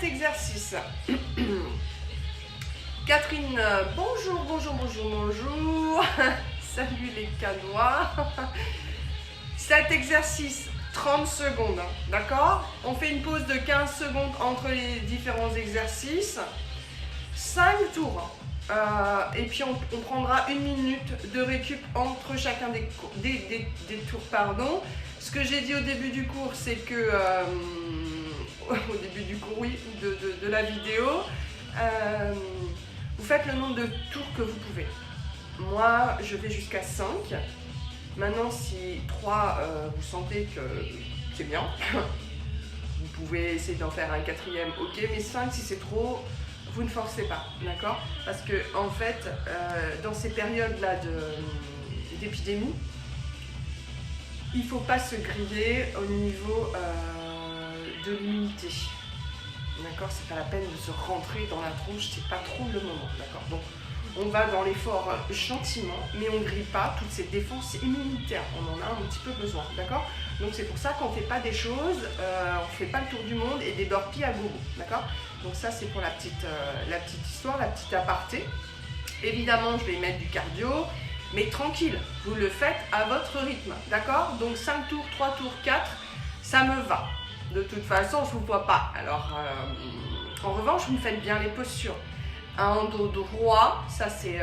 cet exercice. Catherine, bonjour, bonjour, bonjour, bonjour. Salut les canois. Cet exercice, 30 secondes, d'accord? On fait une pause de 15 secondes entre les différents exercices. 5 tours. Et puis on prendra 1 minute de récup entre chacun des tours. Pardon. Ce que j'ai dit au début du cours, c'est que... au début du cours, oui, de la vidéo, vous faites le nombre de tours que vous pouvez. Moi, je vais jusqu'à 5. Maintenant, si 3, vous sentez que c'est bien, vous pouvez essayer d'en faire un 4e, ok, mais 5, si c'est trop, vous ne forcez pas, d'accord? Parce que, en fait, dans ces périodes-là d'épidémie, il ne faut pas se griller au niveau de l'immunité. D'accord? C'est pas la peine de se rentrer dans la tronche, c'est pas trop le moment, d'accord? Donc, on va dans l'effort gentiment, mais on ne grille pas toutes ces défenses immunitaires. On en a un petit peu besoin, d'accord? Donc c'est pour ça qu'on ne fait pas des choses, on ne fait pas le tour du monde et des burpees à gogo, d'accord? Donc ça c'est pour la petite histoire, la petite aparté. Évidemment, je vais mettre du cardio, mais tranquille, vous le faites à votre rythme, d'accord? Donc 5 tours, 3 tours, 4, ça me va. De toute façon, je ne vous vois pas. Alors, en revanche, vous me faites bien les postures. Un dos droit, ça c'est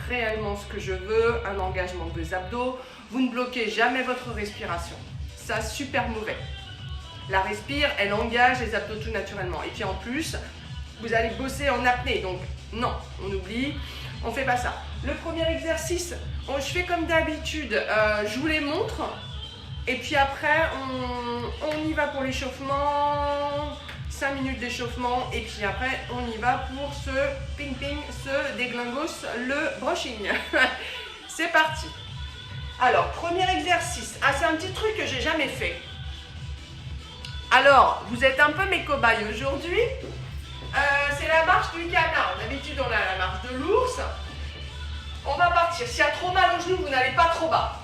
réellement ce que je veux, un engagement des abdos. Vous ne bloquez jamais votre respiration. Ça, super mauvais. La respire, elle engage les abdos tout naturellement. Et puis en plus, vous allez bosser en apnée. Donc non, on oublie, on ne fait pas ça. Le premier exercice, je fais comme d'habitude, je vous les montre. Et puis après, on y va pour l'échauffement. 5 minutes d'échauffement et puis après on y va pour ce ping-ping, ce déglingos, le brushing. C'est parti. Alors, premier exercice. Ah, c'est un petit truc que j'ai jamais fait. Alors, vous êtes un peu mes cobayes aujourd'hui. C'est la marche du canard. D'habitude, on a la marche de l'ours. On va partir. S'il y a trop mal au genou, vous n'allez pas trop bas.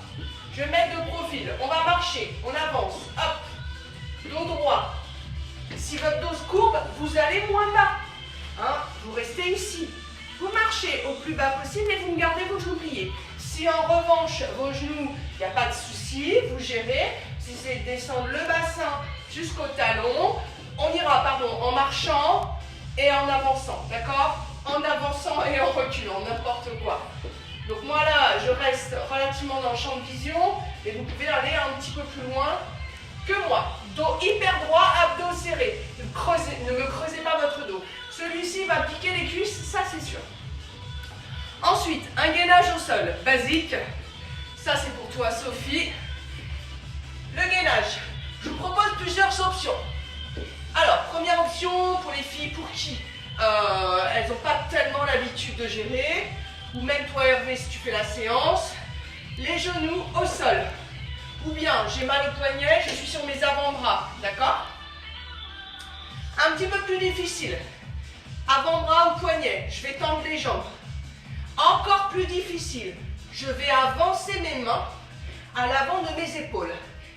Je vais mettre de profil. On va marcher. On avance. Hop. Dos droit. Si votre dos se courbe, vous allez moins bas. Hein? Vous restez ici. Vous marchez au plus bas possible et vous gardez vos genoux pliés. Si en revanche, vos genoux, il n'y a pas de souci, vous gérez. Si c'est descendre le bassin jusqu'au talon, on ira en marchant et en avançant. D'accord? En avançant et en reculant, n'importe quoi. Donc moi là, je reste relativement dans le champ de vision et vous pouvez aller un petit peu plus loin que moi. Dos hyper droit, abdos serrés. Ne me creusez pas votre dos. Celui-ci va piquer les cuisses, ça c'est sûr. Ensuite, un gainage au sol, basique. Ça c'est pour toi Sophie. Le gainage. Je vous propose plusieurs options. Alors, première option pour les filles pour qui elles n'ont pas tellement l'habitude de gérer. Ou même toi Hervé si tu fais la séance. Les genoux au sol. Ou bien, j'ai mal au poignet, je suis sur mes avant-bras, d'accord? Un petit peu plus difficile. Avant-bras ou poignet, je vais tendre les jambes. Encore plus difficile, je vais avancer mes mains à l'avant de mes épaules.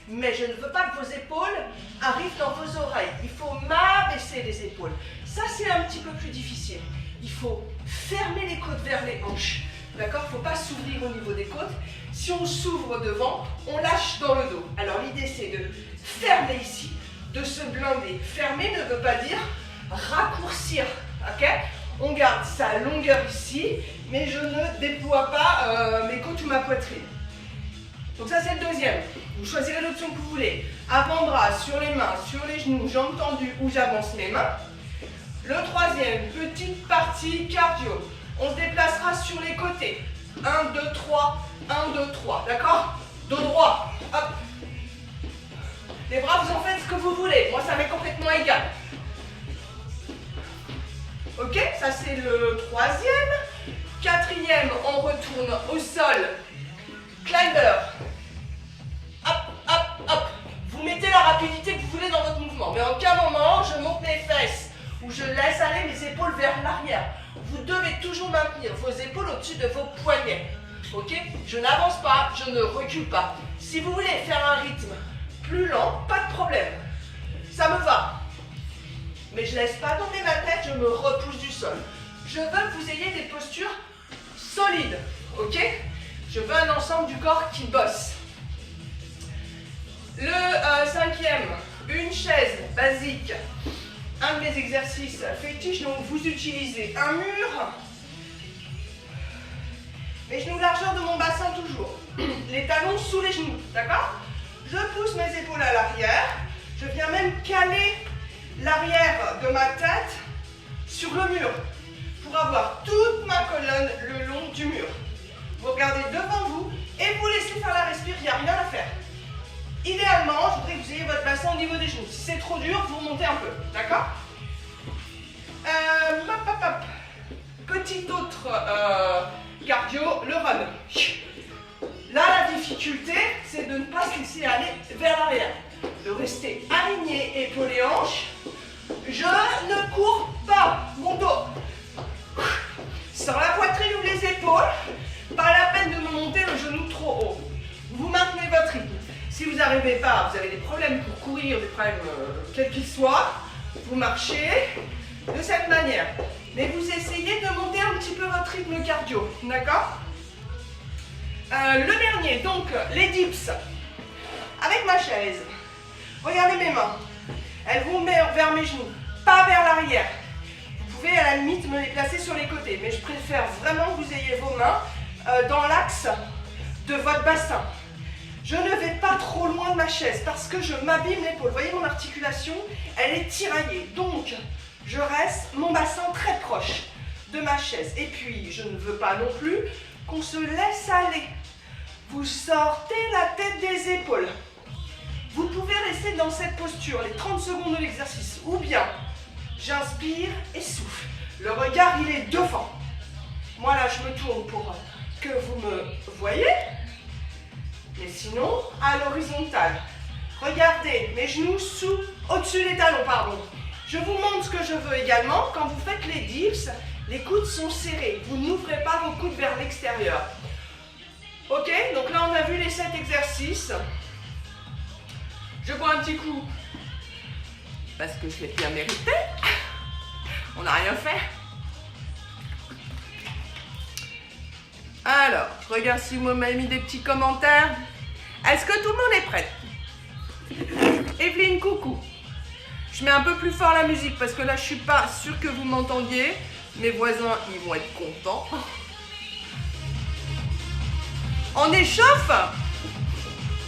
Mais je ne veux pas que vos épaules arrivent dans vos oreilles. Il faut m'abaisser les épaules. Ça, c'est un petit peu plus difficile. Il faut fermer les côtes vers les hanches. D'accord? Il ne faut pas s'ouvrir au niveau des côtes. Si on s'ouvre devant, on lâche dans le dos. Alors l'idée c'est de fermer ici, de se blinder. Fermer ne veut pas dire raccourcir. Ok? On garde sa longueur ici, mais je ne déploie pas mes côtes ou ma poitrine. Donc ça c'est le deuxième. Vous choisirez l'option que vous voulez. Avant-bras sur les mains, sur les genoux, jambes tendues ou j'avance mes mains. Le troisième, petite partie cardio. On se déplacera sur les côtés. 1, 2, 3, 1, 2, 3. D'accord? Dos droit. Hop. Les bras, vous en faites ce que vous voulez. Moi, ça m'est complètement égal. Ok? Ça, c'est le troisième. Quatrième, on retourne au sol. Climber. Hop, hop, hop. Vous mettez la rapidité que vous voulez dans votre mouvement. Mais en aucun moment, je monte mes fesses ou je laisse aller mes épaules vers l'arrière. Vous devez toujours maintenir vos épaules au-dessus de vos poignets. Ok? Je n'avance pas, je ne recule pas. Si vous voulez faire un rythme plus lent, pas de problème. Ça me va. mais je ne laisse pas tomber ma tête, je me repousse du sol. Je veux que vous ayez des postures solides, ok? Je veux un ensemble du corps qui bosse. Le cinquième, une chaise basique. Un de mes exercices fétiches, donc vous utilisez un mur, les genoux largeur de mon bassin toujours, les talons sous les genoux, d'accord? Je pousse mes épaules à l'arrière, je viens même caler l'arrière de ma tête sur le mur pour avoir toute ma colonne le long du mur. Vous regardez devant vous et vous laissez faire la respire, il n'y a rien à faire. Idéalement, je voudrais que vous ayez votre bassin au niveau des genoux. Si c'est trop dur, vous remontez un peu, d'accord? Petit autre cardio, le run. Là, la difficulté, c'est de ne pas se laisser aller vers l'arrière. De rester aligné, épaules et hanches. Je ne cours pas mon dos. Sur la poitrine ou les épaules, pas la peine de me monter le genou trop haut. Vous maintenez votre rythme. Si vous n'arrivez pas, vous avez des problèmes pour courir, des problèmes quels qu'ils soient, vous marchez de cette manière. Mais vous essayez de monter un petit peu votre rythme cardio, d'accord? Le dernier, donc les dips. Avec ma chaise, regardez mes mains. Elles vont vers mes genoux, pas vers l'arrière. Vous pouvez à la limite me les placer sur les côtés, mais je préfère vraiment que vous ayez vos mains dans l'axe de votre bassin. Je ne vais pas trop loin de ma chaise parce que je m'abîme l'épaule. Vous voyez mon articulation, elle est tiraillée. Donc, je reste mon bassin très proche de ma chaise. Et puis, je ne veux pas non plus qu'on se laisse aller. Vous sortez la tête des épaules. Vous pouvez rester dans cette posture les 30 secondes de l'exercice. Ou bien, j'inspire et souffle. Le regard, il est devant. Moi, là, je me tourne pour que vous me voyez. Mais sinon, à l'horizontale. Regardez, mes genoux au-dessus des talons, pardon. Je vous montre ce que je veux également. Quand vous faites les dips, les coudes sont serrés. Vous n'ouvrez pas vos coudes vers l'extérieur. Ok, donc là, on a vu les 7 exercices. Je bois un petit coup. Parce que je l'ai bien mérité. On n'a rien fait. Alors, je regarde si vous m'avez mis des petits commentaires. Est-ce que tout le monde est prêt? Evelyne, coucou. Je mets un peu plus fort la musique parce que là, je ne suis pas sûre que vous m'entendiez. Mes voisins, ils vont être contents. On échauffe?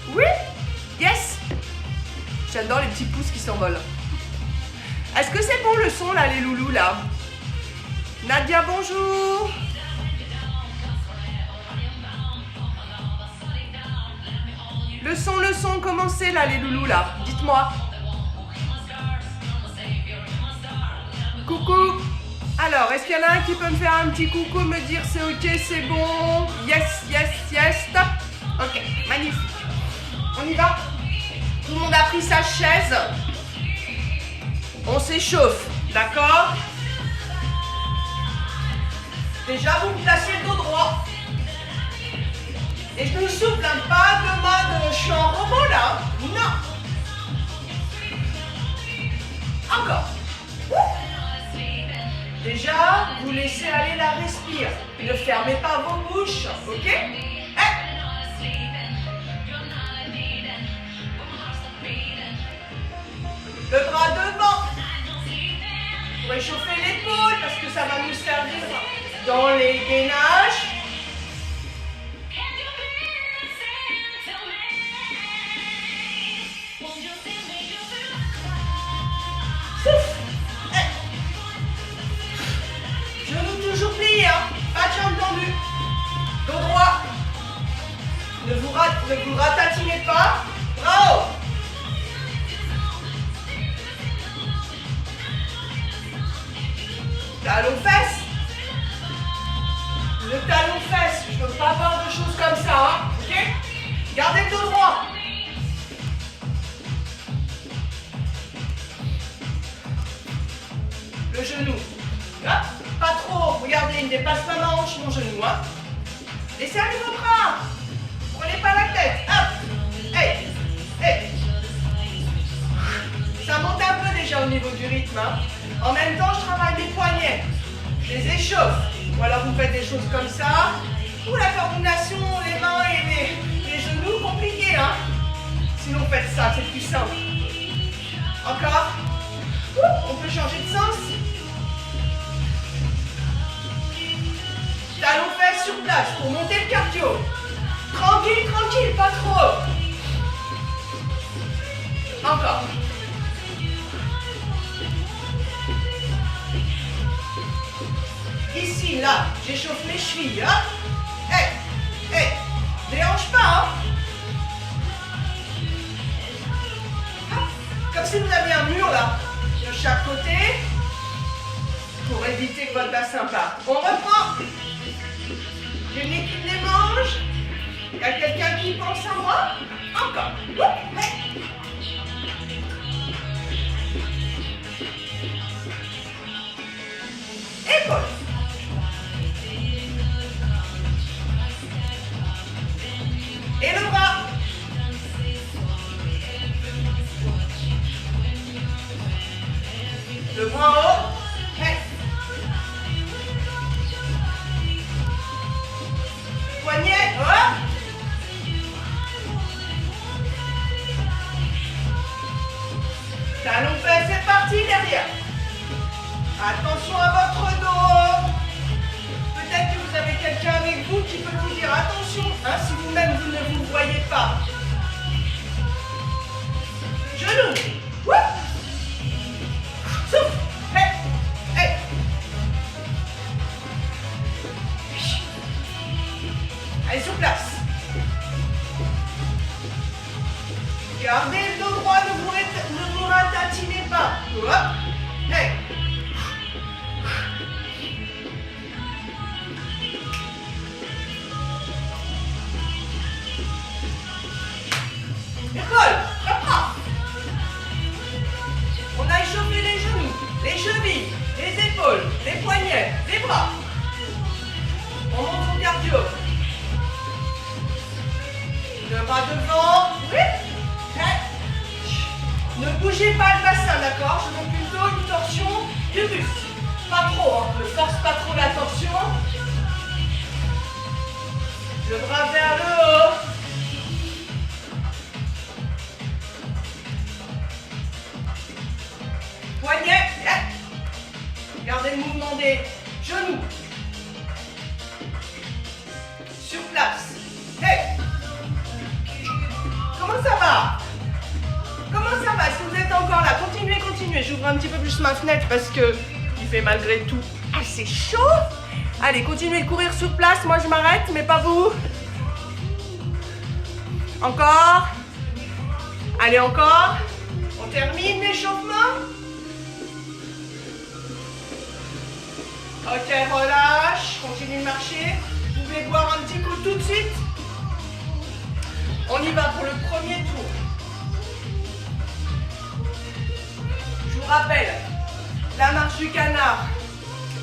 Oui? Yes? J'adore les petits pouces qui s'envolent. Est-ce que c'est bon le son là, les loulous là? Nadia, bonjour. Le son, comment c'est là, les loulous là? Dites-moi. Coucou. Alors, est-ce qu'il y en a un qui peut me faire un petit coucou, me dire c'est ok, c'est bon? Yes, yes, yes, stop. Ok, magnifique. On y va? Tout le monde a pris sa chaise. On s'échauffe, d'accord? Déjà, vous me placez le dos droit. Et je me souffle, hein, pas de mode, je suis en robot là. Non. Encore. Déjà, vous laissez aller la respire. Ne fermez pas vos bouches, ok? Le bras devant. Pour réchauffer l'épaule, parce que ça va nous servir dans les gainages. Genoux toujours pliés, hein? Pas de jambes tendues. Dos droit. Ne vous ratatinez pas. Bravo. Talon fesse. Le talon fesse. Je ne veux pas avoir de choses comme ça, hein? Ok? Gardez le dos droit. Le genou. Hop. Pas trop. Regardez, il ne dépasse pas ma hanche, mon genou. Hein. Laissez aller vos bras. Prenez pas la tête. Hop. Hey. Hey. Ça monte un peu déjà au niveau du rythme. Hein. En même temps, je travaille mes poignets. Je les échauffe. Ou alors vous faites des choses comme ça. Ou la coordination, les mains et les genoux, compliqué. Hein. Sinon, faites ça, c'est plus simple. Encore. On peut changer de sens. Talons fesses sur place pour monter le cardio. Tranquille, tranquille, pas trop. Encore. Ici, là, j'échauffe mes chevilles. Hein. Hey, hey, dérange pas. Hein. Comme si vous aviez un mur là, de chaque côté, pour éviter que votre bassin parte. On reprend. J'ai une équipe des manches. Il y a quelqu'un qui pense à moi. Encore. Hey. Épaule. Et le bras. Le bras en haut. Hey. Poignet. Hop. Talons fesses, c'est parti derrière. Attention à votre dos. Peut-être que vous avez quelqu'un avec vous qui peut vous dire attention, hein, si vous-même vous ne vous voyez pas. Genoux. Souffle. Hey. Hey. Allez, sur place. Gardez le dos droit, ne vous ratatinez pas. Hop. Hey. Épaule, reprends. On a échauffé les genoux, les chevilles, les épaules, les poignets, les bras. On monte son cardio. Le bras devant. Oui. Ne bougez pas le bassin, d'accord? Je veux plutôt une torsion du buste. Pas trop, hein. Ne force pas trop la torsion. Le bras vers le haut. Poignet. Gardez le mouvement des genoux. Sur place. Hey. Comment ça va? Comment ça va? Est-ce que vous êtes encore là? Continuez, continuez. J'ouvre un petit peu plus ma fenêtre parce que il fait malgré tout assez chaud. Allez, continuez de courir sur place. Moi, je m'arrête, mais pas vous. Encore. Allez, encore. On termine l'échauffement. Ok, relâche. Continue de marcher. Vous pouvez boire un petit coup tout de suite. On y va pour le premier tour. Je vous rappelle, la marche du canard,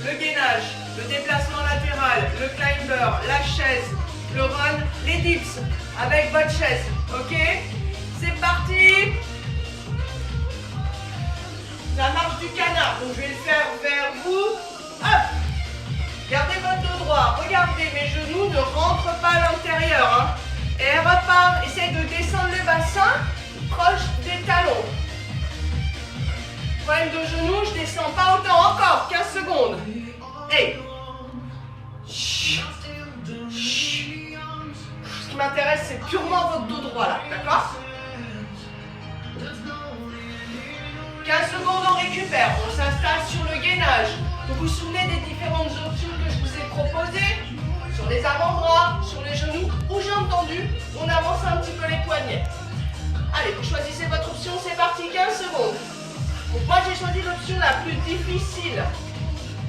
le gainage, le déplacement latéral, le climber, la chaise, le run, les dips avec votre chaise. Ok? C'est parti. La marche du canard. Donc je vais le faire vers vous. Hop. Gardez votre dos droit. Regardez, mes genoux ne rentrent pas à l'intérieur. Hein. Et elle repart. Essayez de descendre le bassin proche des talons. Problème de genoux, je descends pas autant. Encore 15 secondes. Hey. Chut. Chut. Ce qui m'intéresse, c'est purement votre dos droit là. D'accord? 15 secondes, on récupère. On s'installe sur le gainage. Vous vous souvenez des différentes options que je vous ai proposées? Sur les avant-bras, sur les genoux ou jambes tendues, on avance un petit peu les poignets. Allez, vous choisissez votre option, c'est parti, 15 secondes. Donc moi j'ai choisi l'option la plus difficile.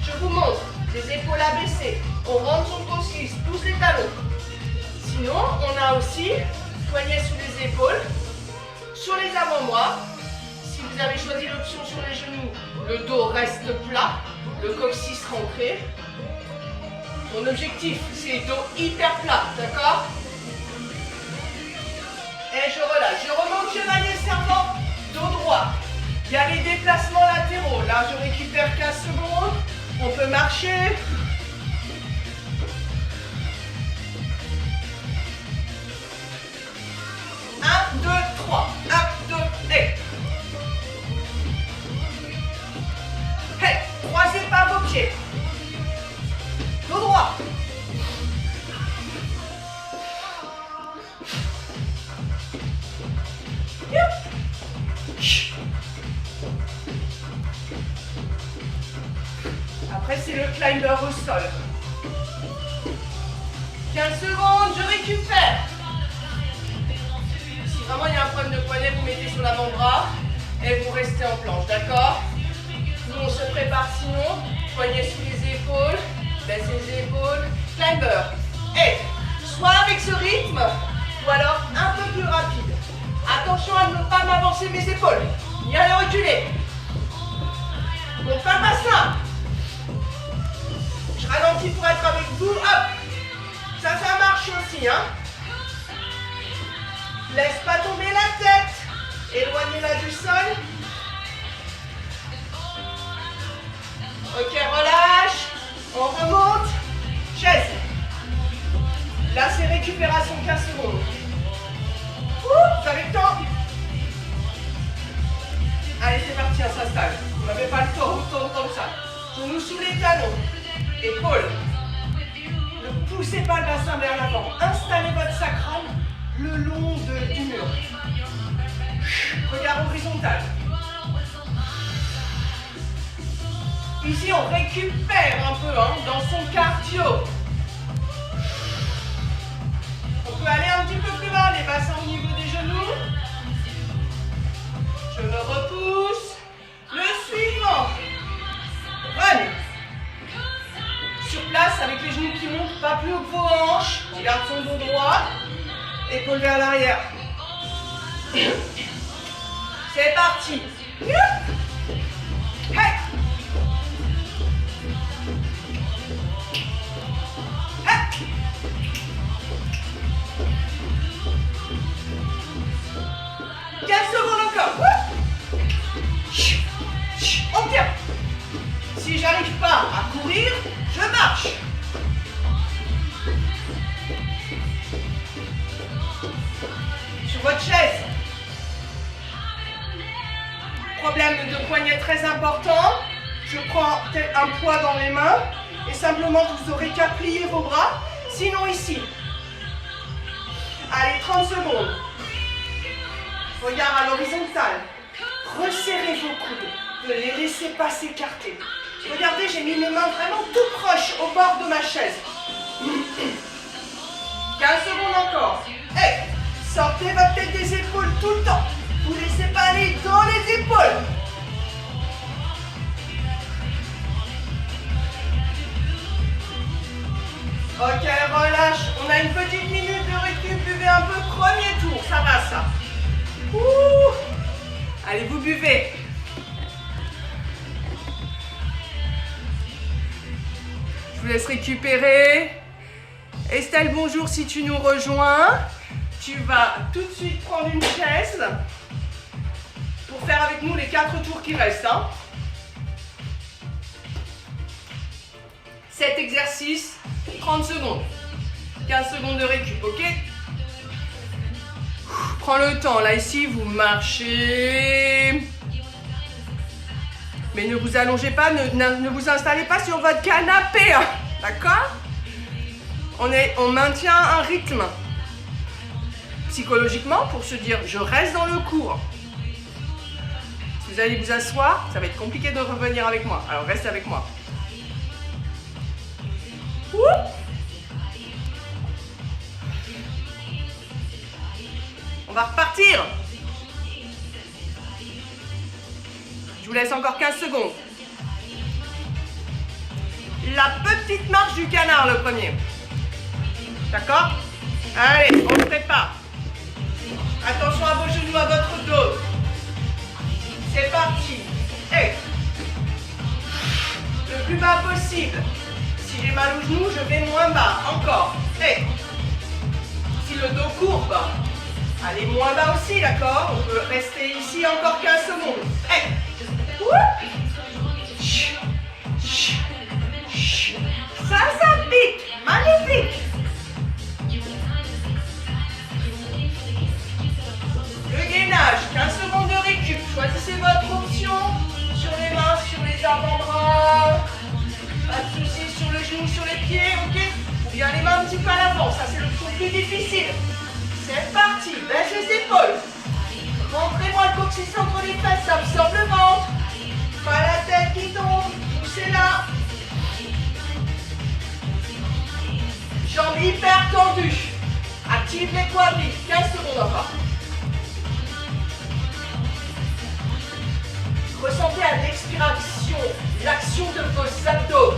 Je vous montre, les épaules abaissées, on rentre son coccyx, pousse les talons. Sinon, on a aussi poignets sous les épaules, sur les avant-bras. Si vous avez choisi l'option sur les genoux, le dos reste plat, le coccyx rentré. Mon objectif, c'est le dos hyper plat, d'accord? Et je relâche. Je remonte chevalier serpent, dos droit. Il y a les déplacements latéraux. Là, je récupère 15 secondes. On peut marcher. Un, deux, trois. Un, deux, et. Hey, croisez pas vos pieds. Dos droit. Après, c'est le climber au sol. 15 secondes, je récupère. Si vraiment il y a un problème de poignet, vous mettez sur l'avant-bras et vous restez en planche, d'accord? Nous, on se prépare sinon. Poignet sous les épaules, baisse les épaules, climber. Et soit avec ce rythme, ou alors un peu plus rapide. Attention à ne pas m'avancer mes épaules, ni à les reculer. Mon pas bassin. Je ralentis pour être avec vous. Hop. Ça marche aussi, hein. Laisse pas tomber la tête. Éloignez-la du sol. Ok, relâche. On remonte. Chaise. Là, c'est récupération 15 secondes. Vous avez le temps. Allez, c'est parti, on s'installe. Vous n'avez pas le temps, autant que ça. Genoux sous les talons. Épaules. Ne poussez pas le bassin vers l'avant. Installez votre sacral le long du mur. Regard horizontal. Ici, on récupère un peu dans son cardio. On peut aller un petit peu plus bas, les bassins au niveau des genoux. Je me repousse. Le suivant. Run. Sur place, avec les genoux qui montent, pas plus haut que vos hanches. On garde son dos droit. Épaule vers l'arrière. C'est parti. Hey. Hey. Encore. On tient. Si j'arrive pas à courir, je marche. Sur votre chaise. Problème de poignet très important. Je prends un poids dans les mains et simplement vous aurez qu'à plier vos bras. Sinon ici. Allez, 30 secondes. Regard à l'horizontale. Resserrez vos coudes. Ne les laissez pas s'écarter. Regardez, j'ai mis mes mains vraiment tout proches au bord de ma chaise. 15 secondes encore. Hey, sortez votre tête des épaules tout le temps. Vous ne laissez pas aller dans les épaules. Ok, relâche. On a une petite minute de récup. Buvez un peu. Premier tour. Ça va, ça. Ouh. Allez, vous buvez. Je vous laisse récupérer. Estelle, bonjour si tu nous rejoins. Tu vas tout de suite prendre une chaise pour faire avec nous les 4 tours qui restent. 7 exercices, 30 secondes. 15 secondes de récup, ok? Prends le temps, là ici, vous marchez. Mais ne vous allongez pas, ne vous installez pas sur votre canapé, hein, d'accord? On maintient un rythme psychologiquement pour se dire je reste dans le cours. Si vous allez vous asseoir, ça va être compliqué de revenir avec moi. Alors restez avec moi. Ouh. On va repartir. Je vous laisse encore 15 secondes. La petite marche du canard, le premier. D'accord? Allez, on se prépare. Attention à vos genoux, à votre dos. C'est parti. Et le plus bas possible. Si j'ai mal aux genoux, je vais moins bas. Encore. Et si le dos courbe, allez moins bas aussi, d'accord? On peut rester ici encore 15 secondes. Et Ça pique. Magnifique. Le gainage, 15 secondes de récup. Choisissez votre option sur les mains, sur les avant-bras. Pas de soucis sur le genou, sur les pieds, ok? Ou bien les mains un petit peu à l'avant, ça c'est l'option plus difficile. C'est parti, baisse les épaules. Rentrez-moi le coccyx entre les fesses, ça absorbe le ventre. Pas la tête qui tombe, poussez-la. Jambes hyper tendues. Active les quadris, 15 secondes encore. Ressentez à l'expiration l'action de vos abdos.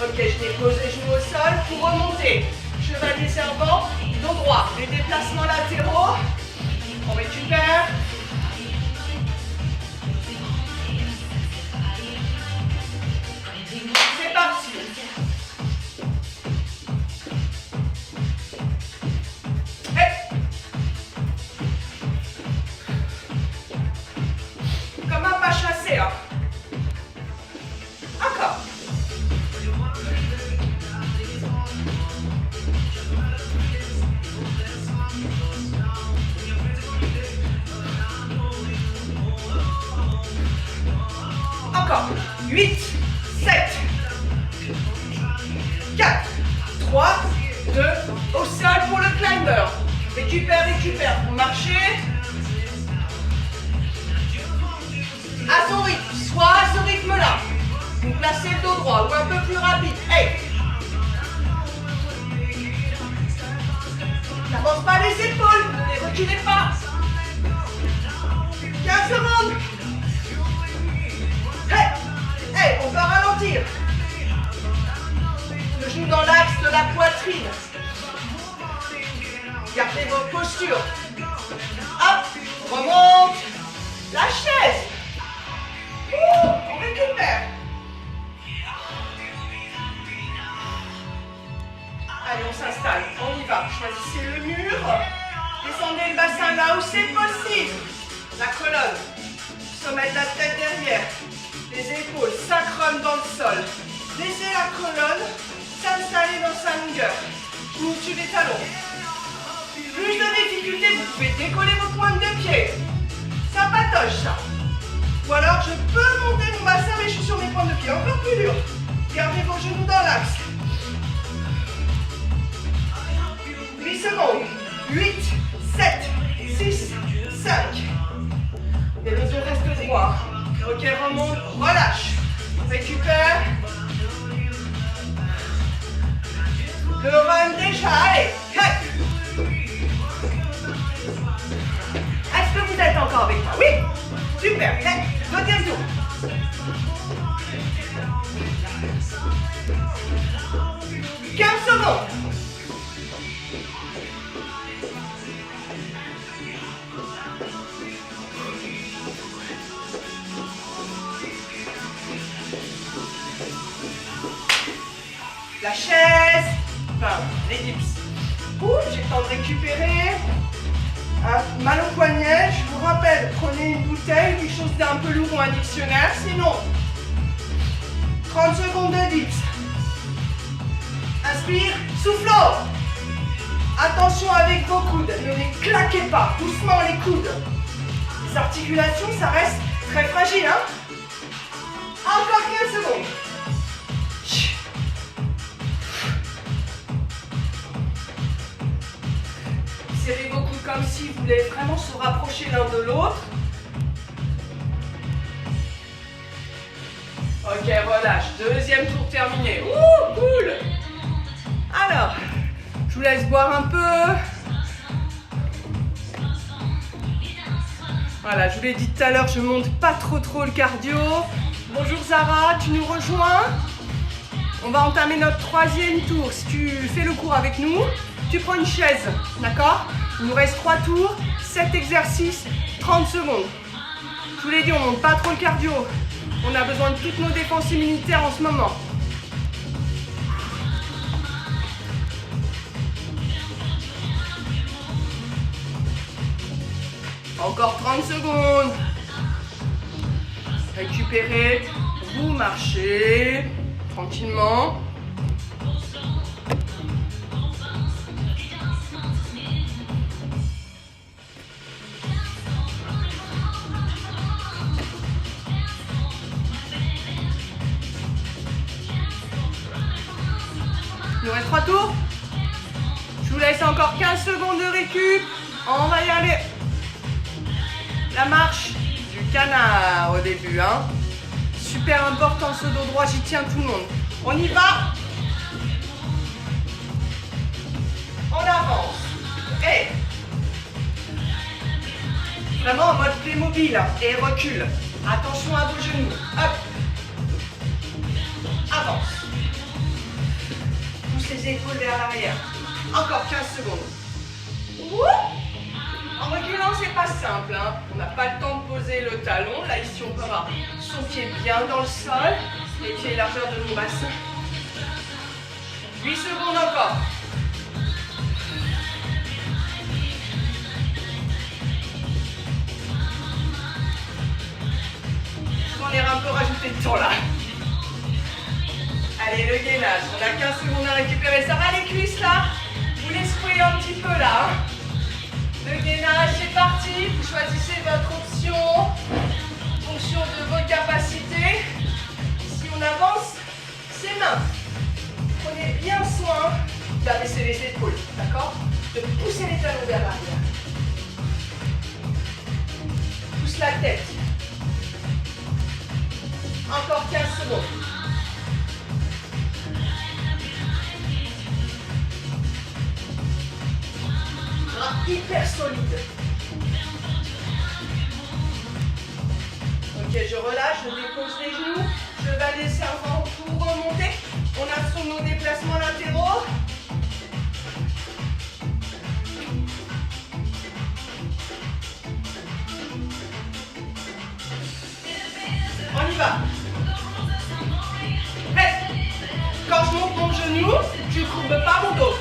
Ok, je dépose les genoux au sol pour remonter. Chevalier servant, dos droit. Les déplacements latéraux. On récupère. C'est parti. Comme un pas chassé, hein. Encore. Encore. 8, 7, 4, 3, 2, au sol pour le climber. Récupère, récupère. Vous marchez. À son rythme, soit à ce rythme-là. Vous placez le dos droit ou un peu plus rapide. Hey! N'avance pas les épaules, ne les reculez pas. 15 secondes. Hey! Hey, on peut ralentir. Le genou dans l'axe de la poitrine. Gardez votre posture. Hop, remonte. La chaise. On récupère. Allez, on s'installe. On y va. Choisissez le mur. Descendez le bassin là où c'est possible. La colonne. Sommet de la tête derrière. Les épaules sacrum dans le sol. Laissez la colonne s'installer dans sa longueur. Genoux au-dessus des talons. Plus de difficulté, vous pouvez décoller vos pointes de pied. Ça patoche ça. Ou alors je peux monter mon bassin mais je suis sur mes pointes de pied. Encore plus dur. Gardez vos genoux dans l'axe. 8 secondes. 8, 7, 6, 5. Et le dos reste droit. Ok, remonte, relâche. Récupère. Le run déjà, allez. Est-ce que vous êtes encore avec moi? Oui. Super. Deuxième tour. « 15 secondes. La chaise. Enfin, les dips. Ouh, j'ai le temps de récupérer. Mal au poignet, je vous rappelle, prenez une bouteille, quelque chose d'un peu lourd ou un dictionnaire, sinon 30 secondes de dips. Inspire, souffle. Attention avec vos coudes, ne les claquez pas, doucement les coudes. Les articulations, ça reste très fragile, hein. Encore 15 secondes. Serrez vos coudes comme si vous voulez vraiment se rapprocher l'un de l'autre. Ok, relâche. Deuxième tour terminé. Ouh, cool. Alors, je vous laisse boire un peu. Voilà, je vous l'ai dit tout à l'heure, je monte pas trop le cardio. Bonjour Zara, tu nous rejoins? On va entamer notre troisième tour. Si tu fais le cours avec nous, tu prends une chaise, d'accord? Il nous reste 3 tours, 7 exercices, 30 secondes. Je vous l'ai dit, on monte pas trop le cardio. On a besoin de toutes nos défenses immunitaires en ce moment. Encore 30 secondes. Récupérez, vous marchez tranquillement. Il nous reste 3 tours. Je vous laisse encore 15 secondes de récup. On va y aller. La marche du canard au début. Hein. Super important ce dos droit, j'y tiens tout le monde. On y va. On avance. Et vraiment en mode Playmobil. Hein. Et recule. Attention à vos genoux. Hop. Avance. Pousse les épaules vers l'arrière. Encore 15 secondes. Ouh. En reculant, c'est pas simple. Hein. On n'a pas le temps de poser le talon. Là, ici, on peut avoir son pied bien dans le sol. Les pieds largeur de mon bassin. 8 secondes encore. On ira un peu rajouter de temps là. Allez, le gainage. On a 15 secondes à récupérer. Ça va les cuisses là? Vous les secouez un petit peu là. Hein. Le gainage, c'est parti. Vous choisissez votre option en fonction de vos capacités. Si on avance, c'est main. Prenez bien soin d'abaisser les épaules, d'accord? De pousser les talons vers l'arrière. Pousse la tête. Encore 15 secondes. Hyper solide. Ok, je relâche, je dépose les genoux, je vais laisser avant pour remonter. On a sur nos déplacements latéraux. On y va. Prêt. Quand je monte mon genou, je ne courbe pas mon dos.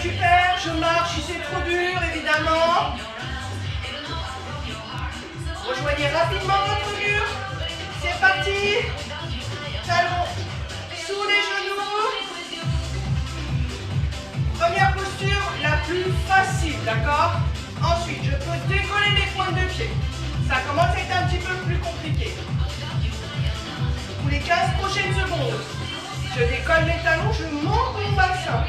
Récupère, je marche si c'est trop dur, évidemment. Rejoignez rapidement votre mur. C'est parti. Talons sous les genoux. Première posture, la plus facile, d'accord? Ensuite, je peux décoller mes pointes de pied. Ça commence à être un petit peu plus compliqué. Pour les 15 prochaines secondes, je décolle mes talons, je monte mon bassin.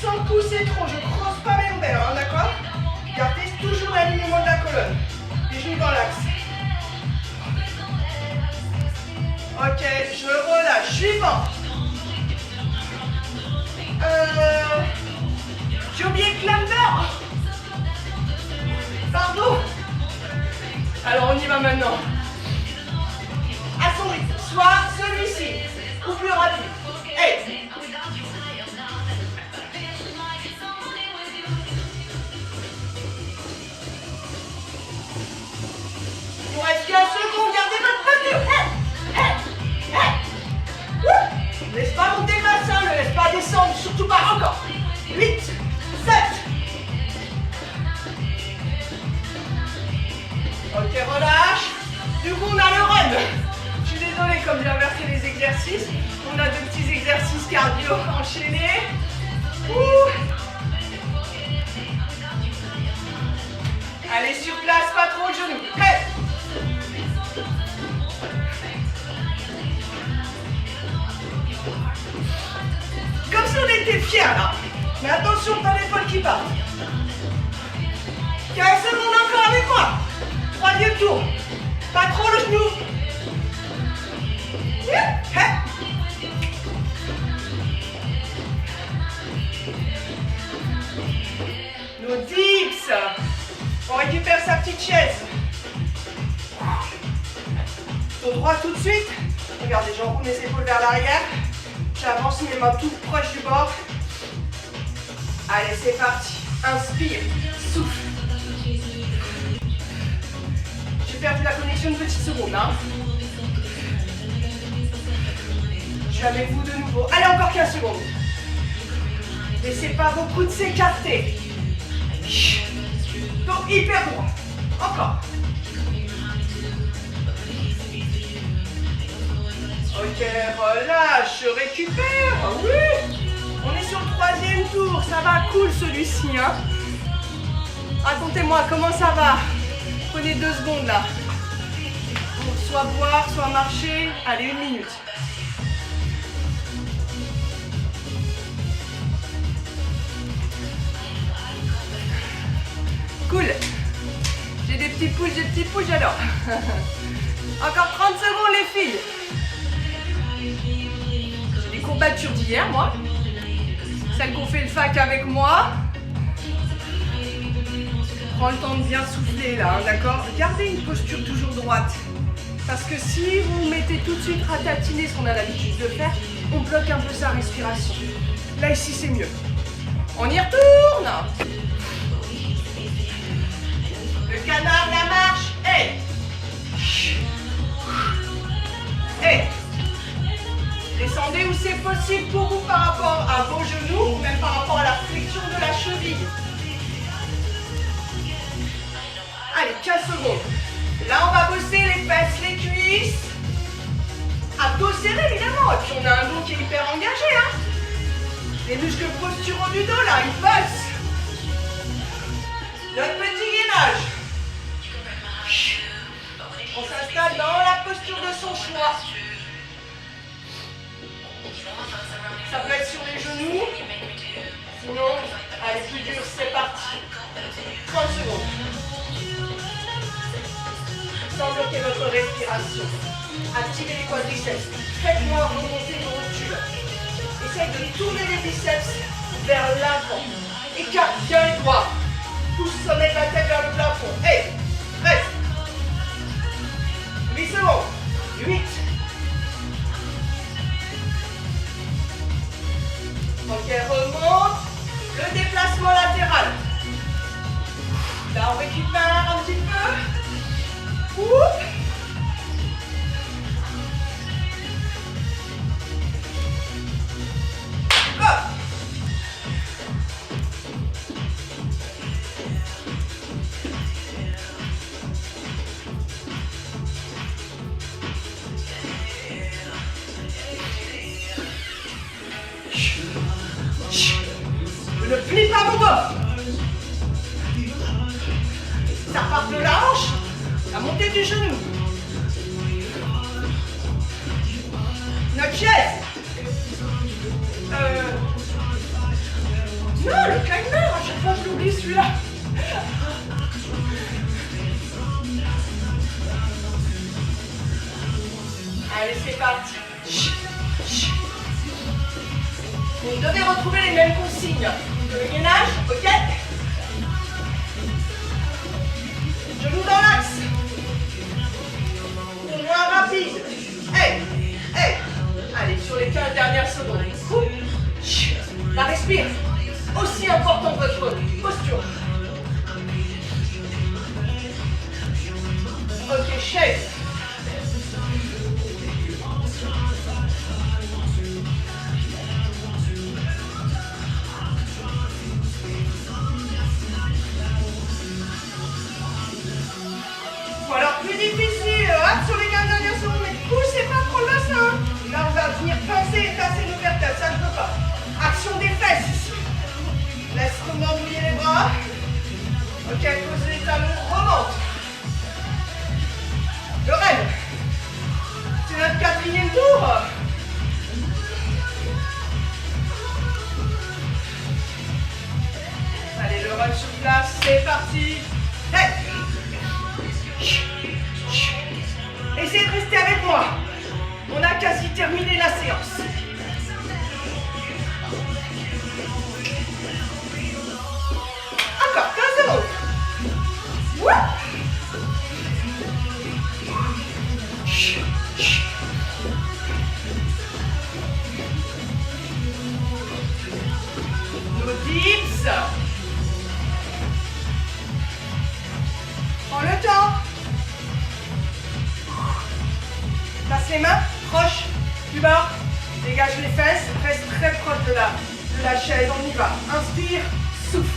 Sans pousser trop, je ne crosse pas mes lombaires, hein, d'accord? Gardez toujours l'alignement de la colonne. Les genoux dans l'axe. Ok, je relâche. Suivant. J'ai oublié Clamber. Pardon. Alors on y va maintenant. À son rythme. Soit celui-ci, ou plus rapide. Hey. Il vous reste 15 secondes, gardez votre posture. Laisse pas monter le bassin, ne laisse pas descendre, surtout pas encore. 8, 7. Ok, relâche. Du coup, on a le run. Je suis désolée, comme j'ai inversé les exercices. On a deux petits exercices cardio enchaînés. Allez sur place, pas trop le genou. Prêt. Comme si on était fiers là. Mais attention, pas l'épaule qui part. 15 secondes encore avec moi. Troisième tour. Pas trop le genou. Nos dips. On récupère sa petite chaise. Dos droit tout de suite. Regardez, j'enroule mes épaules vers l'arrière. J'avance mes mains tout proches du bord. Allez, c'est parti. Inspire, souffle. J'ai perdu la connexion une petite seconde, hein. Je suis avec vous de nouveau. Allez, encore 15 secondes. Laissez pas vos coudes s'écarter. Donc, hyper droit. Encore. Ok, relâche, récupère. Oui. On est sur le 3e tour. Ça va cool celui-ci, hein. Racontez-moi comment ça va. Prenez 2 secondes là. Pour soit boire, soit marcher. Allez, 1 minute. Cool. J'ai des petits pouces, j'adore. Encore 30 secondes les filles. J'ai des courbatures d'hier, moi. Celles qu'on fait le fac avec moi. Prends le temps de bien souffler là, hein, d'accord? Gardez une posture toujours droite. Parce que si vous mettez tout de suite ratatiner ce qu'on a l'habitude de faire, on bloque un peu sa respiration. Là, ici, c'est mieux. On y retourne. Le canard, la marche. Hey. Hey. Descendez où c'est possible pour vous par rapport à vos genoux ou même par rapport à la flexion de la cheville. Allez, 15 secondes. Là, on va bosser les fesses, les cuisses. Abdos serrés, évidemment. Et puis, on a un dos qui est hyper engagé. Hein. Les muscles posturaux du dos, là, ils bossent. Notre petit gainage. On s'installe dans la posture de son choix. Ça peut être sur les genoux. Sinon, allez, plus dur, c'est parti. 30 secondes. Sans bloquer votre respiration. Activez les quadriceps. Faites-moi remonter vos rotules. Essayez de tourner les biceps vers l'avant. Écarte bien les doigts. Pousse sommet de la tête vers le plafond. Hey, reste. 8 secondes. 8. Ok, remonte. Le déplacement latéral. Là, on récupère un petit peu. Oups. Hop. Ne plie pas mon dos. Ça part de la hanche, la montée du genou. Notre chaise. Non, le climber, à chaque fois je l'oublie celui-là. Allez, c'est parti. Vous devez retrouver les mêmes consignes. Le gainage, ok? Genoux dans l'axe. Au moins rapide. Hey, hey. Allez, sur les 15 dernières secondes. La respire. Aussi important que votre posture. Ok, chaise. Ou alors plus difficile, hâte sur les 15 dernières secondes, mais poussez pas trop le bassin. Là, on va venir pincer et tasser nos vertèbres, ça ne peut pas. Action des fesses ici. Laisse remouiller les bras. Ok, pose les talons, remonte. Le rêve. C'est notre 4e tour. Allez, le run sur place, c'est parti. Hey. Essayez de rester avec moi. On a quasi terminé la séance. Encore 15 secondes. Ouah. les mains, proche du bas. Dégage les fesses, reste très proche de la chaise. On y va. Inspire, souffle.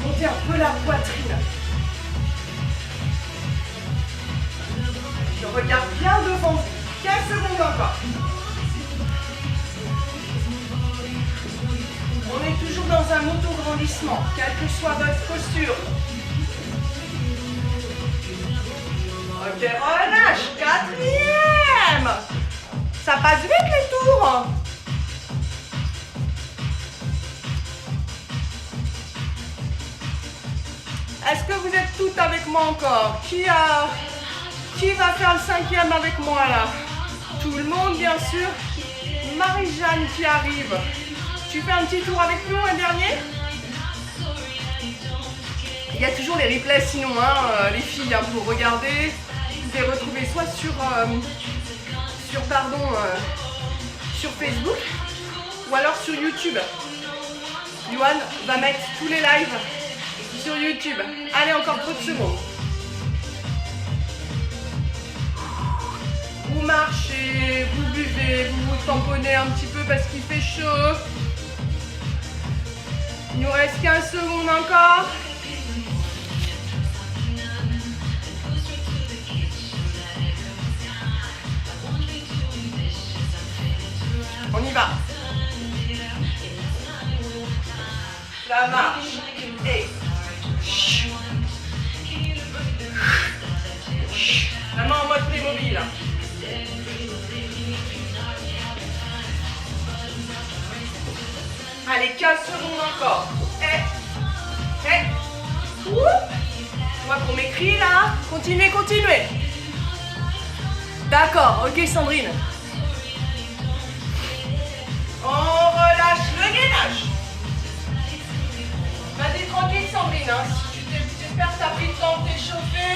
Montez un peu la poitrine. Je regarde bien devant vous. 15 secondes encore. On est toujours dans un auto-grandissement, quelle que soit votre posture. Ok, relâche. 4e. Ça passe vite les tours. Est-ce que vous êtes toutes avec moi encore? Qui va faire le 5e avec moi là? Tout le monde bien sûr. Marie-Jeanne qui arrive. Tu fais un petit tour avec nous, un dernier? Il y a toujours les replays sinon, les filles, pour regarder. Vous pouvez retrouver soit sur Facebook ou alors sur YouTube. Yohan va mettre tous les lives sur YouTube. Allez, encore 30 secondes. Vous marchez, vous buvez, vous vous tamponnez un petit peu parce qu'il fait chaud. Il nous reste 15 secondes encore. On y va. La marche. Et la main en mode Playmobil. Allez, 15 secondes encore. Je vois qu'on m'écrit là. Continuez, continuez. D'accord, ok Sandrine. On relâche le gainage. Vas-y tranquille Sandrine. J'espère que tu as pris le temps de t'échauffer.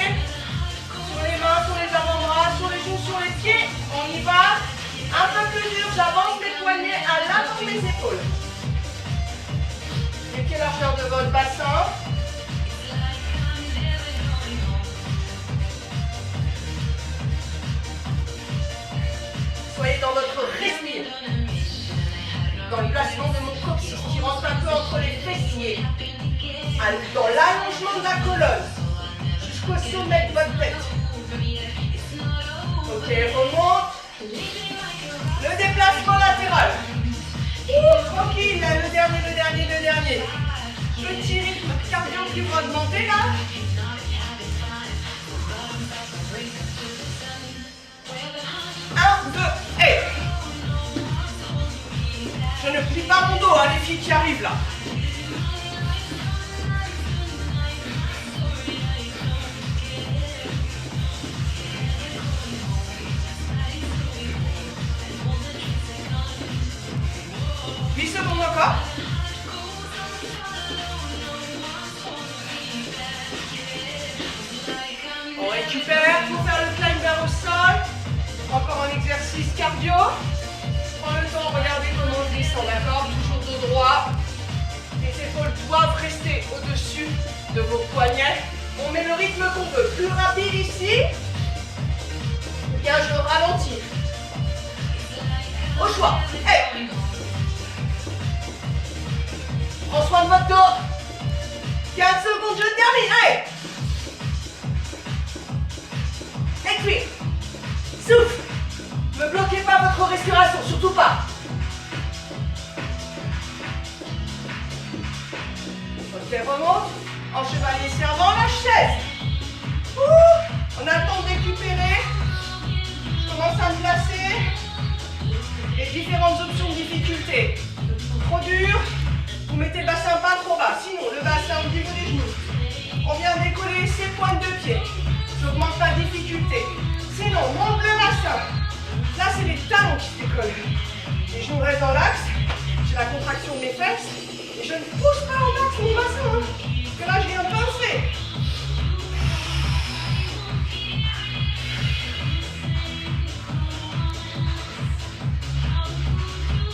Sur les mains, sur les avant-bras, sur les genoux, sur les pieds. On y va. Un peu plus dur, j'avance les poignets à l'avant de mes épaules. Mettez la largeur de votre bassin. Soyez dans votre respire. Dans le placement de mon coccyx qui rentre un peu entre les fessiers. Dans l'allongement de la colonne. Jusqu'au sommet de votre tête. Ok, remonte. Le déplacement latéral. Tranquille, là, le dernier. Petit rythme cardio qui va augmenter là. Un, deux, et. Je ne plie pas mon dos, les filles qui arrivent là. Encore. On récupère pour faire le climb vers au sol. Encore un exercice cardio. Prends le temps, regardez comment on descend, d'accord? Toujours dos droit. Les épaules doivent rester au-dessus de vos poignets. On met le rythme qu'on veut. Plus rapide ici. Ou bien je ralentis. Au choix. Hey. Prends soin de votre dos. 15 secondes, je termine. Allez. Expire. Souffle. Ne bloquez pas votre respiration, surtout pas. Ok, remonte. En chevalier servant, la chaise. On a le temps de récupérer. Je commence à me placer. Les différentes options de difficulté. Trop dur. Vous mettez le bassin pas trop bas, sinon le bassin au niveau des genoux. On vient décoller ses pointes de pied. J'augmente la difficulté. Sinon, monte le bassin. Là, c'est les talons qui se décollent. Les genoux restent dans l'axe. J'ai la contraction de mes fesses. Et je ne pousse pas en axe mon bassin. Parce que là, je viens de pincer.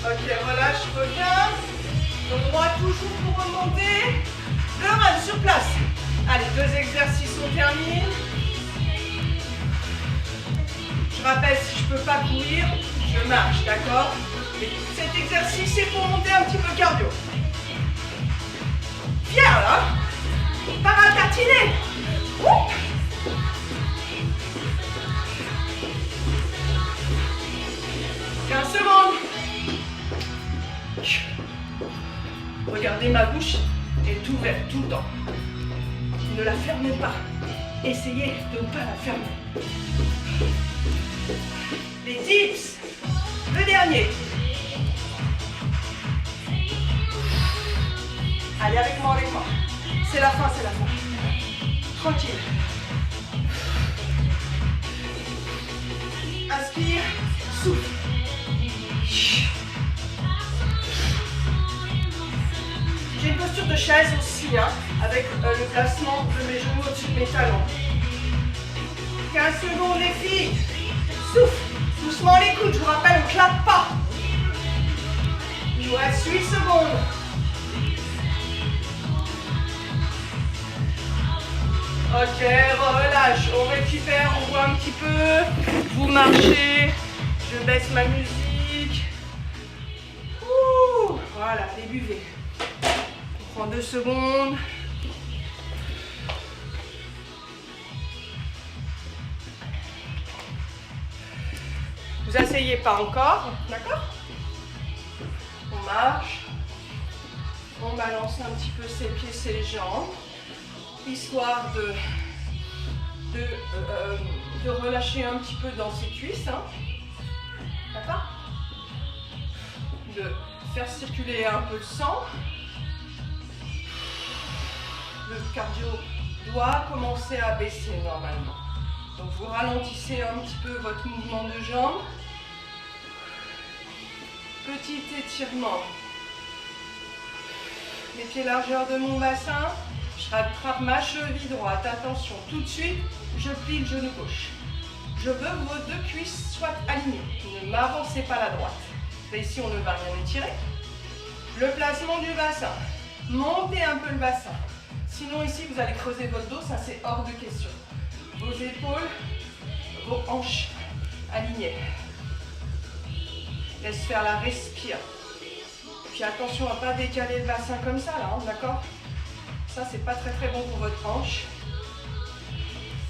Ok, relâche, reviens. Le droit toujours pour remonter. Le run sur place. Allez, 2 exercices, on termine. Je rappelle, si je ne peux pas courir, je marche, d'accord? Mais cet exercice, c'est pour monter un petit peu le cardio. Fier, là. Paratartiner. 15 secondes. Regardez, ma bouche est ouverte tout le temps. Ne la fermez pas. Essayez de ne pas la fermer. Les dips. Le dernier. Allez, avec moi, avec moi. C'est la fin, c'est la fin. Tranquille. Inspire, souffle. J'ai une posture de chaise aussi, hein, avec le placement de mes genoux au-dessus de mes talons. 15 secondes les filles. Souffle. Doucement les coudes, je vous rappelle, on ne claque pas. Il vous reste 8 secondes. Ok, relâche, on récupère, on voit un petit peu. Vous marchez, je baisse ma musique. Ouh, voilà, les buvez. On prend 2 secondes. Vous asseyez pas encore, d'accord? On marche. On balance un petit peu ses pieds, ses jambes. Histoire de relâcher un petit peu dans ses cuisses. Hein. D'accord? De faire circuler un peu le sang. Le cardio doit commencer à baisser normalement. Donc vous ralentissez un petit peu votre mouvement de jambes. Petit étirement. Les pieds largeur de mon bassin. Je rattrape ma cheville droite. Attention, tout de suite, je plie le genou gauche. Je veux que vos 2 cuisses soient alignées. Ne m'avancez pas la droite. Là, ici, on ne va rien étirer. Le placement du bassin. Montez un peu le bassin. Sinon, ici, vous allez creuser votre dos. Ça, c'est hors de question. Vos épaules, vos hanches alignées. Laisse faire la respire. Puis attention à ne pas décaler le bassin comme ça, là, hein, d'accord? Ça, c'est pas très bon pour votre hanche.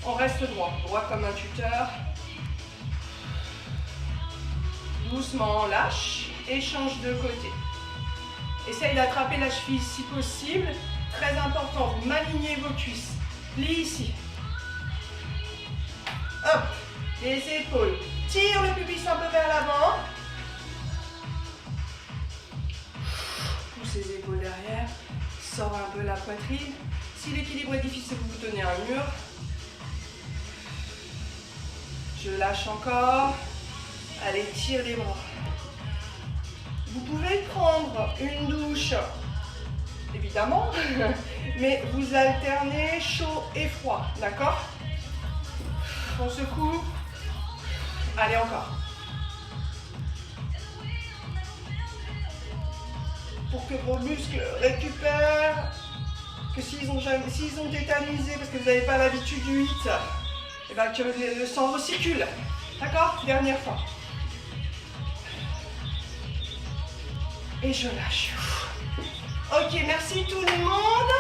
On reste droit, droit comme un tuteur. Doucement, lâche et change de côté. Essaye d'attraper la cheville si possible. Très important, vous m'alignez vos cuisses. Plie ici. Hop, les épaules. Tire le pubis un peu vers l'avant. Pousse les épaules derrière. Sors un peu la poitrine. Si l'équilibre est difficile, vous vous tenez un mur. Je lâche encore. Allez, tire les bras. Vous pouvez prendre une douche, évidemment, mais vous alternez chaud et froid, d'accord? On secoue. Allez, encore. Pour que vos muscles récupèrent, que s'ils ont tétanisé parce que vous n'avez pas l'habitude du 8, et bien que le sang recircule. D'accord? Dernière fois. Et je lâche. Ok, merci tout le monde.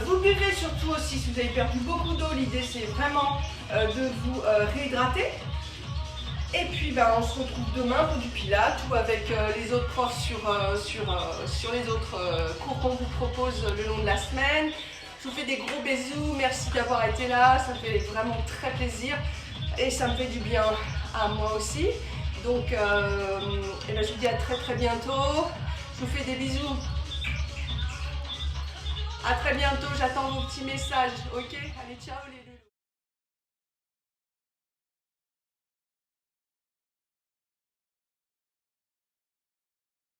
Vous buvez surtout aussi si vous avez perdu beaucoup d'eau. L'idée c'est vraiment de vous réhydrater. Et puis on se retrouve demain pour du pilates ou avec les autres profs sur les autres cours qu'on vous propose le long de la semaine. Je vous fais des gros bisous, merci d'avoir été là, ça me fait vraiment très plaisir et ça me fait du bien à moi aussi. Donc je vous dis à très bientôt, je vous fais des bisous. À très bientôt, j'attends vos petits messages, ok? Allez, ciao les deux.